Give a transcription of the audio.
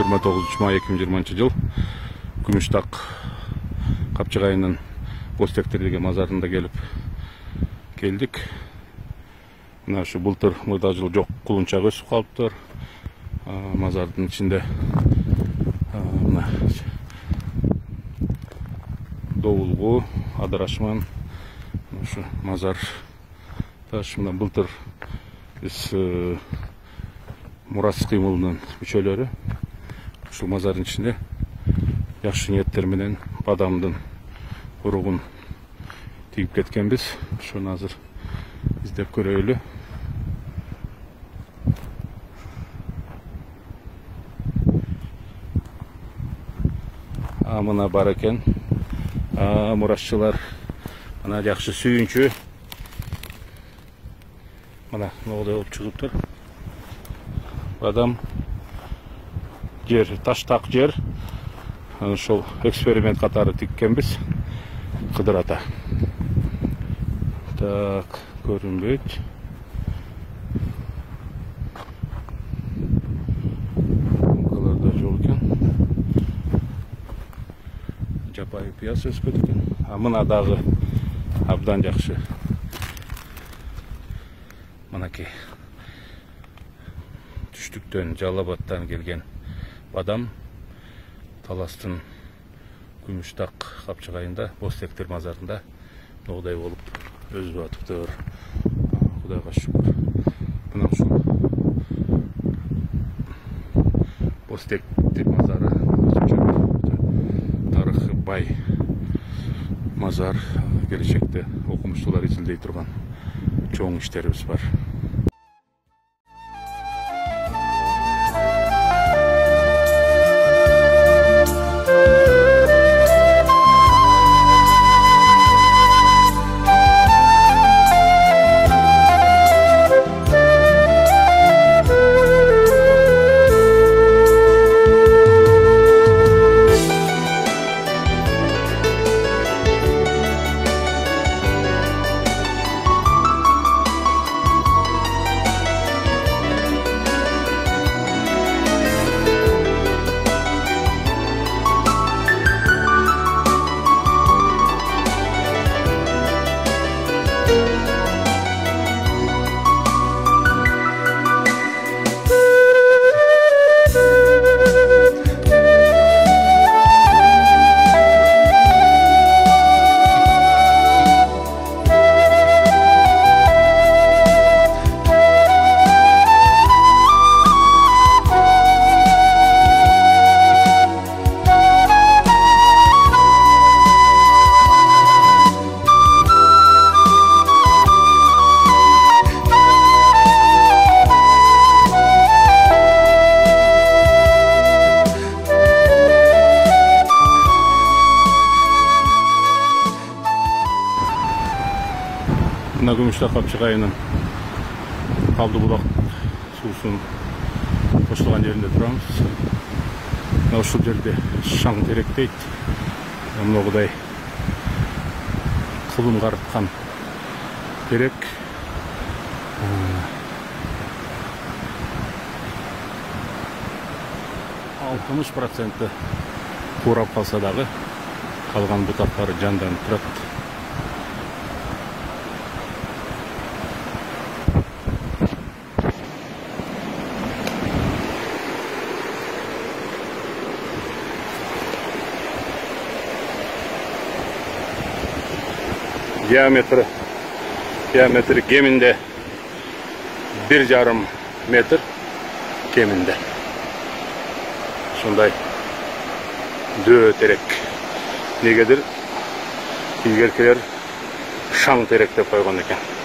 29 may 2020 жыл Күмүштак Капчыгайынын Бостектердеги мазарында келдик. Мына ушу былтыр мыйда жыл жок кулунчак өсүп калыптыр. Мазардын ичинде мына Довулгу, Адарашман, ушу мазар таш мына былтыр биз мурас кыймылынын мүчөлөрү ушул мазардын ичинде жакшы ниеттер менен бадамдын уругун тийип кеткенбиз. Ошону азыр издеп көрөлү. Мына бар экен. Мурашчылар мына жакшы сүйүнчү. Мына ноғдай болуп чыгыптыр. Бадам жер, таштак жер. Ошол эксперимент катары тиккенбиз. Кыдырата. Так, көрүнбөйт. Буларда жол экен. Жапайы пияз өспөт экен. Мына дагы абдан жакшы. Мынакей түштүктөн, Жалал-Абадтан келген бадам Таластын Күмүштак Капчыгайында Бостектер мазарында ноғдай болуп өсүп атыптыр. Кудайга шүкүр. Мына ушул Бостектер мазары тарыхы бай мазар, келечекте окумуштуулар изилдей турган чоң иштерибиз бар. Күмүштак Капчыгайынын Калды булак суусунун кошулган жеринде турабыз. Ушул жерде шаң теректейт. Мынагыдай кылым карыткан терек. 60% курап калса дагы калган бутактары жанданып турат. Диаметри кеминде 1,5 метр кеминде. Шундай дөө терек. Негедир илгеркелер шаң терек деп койгон экен.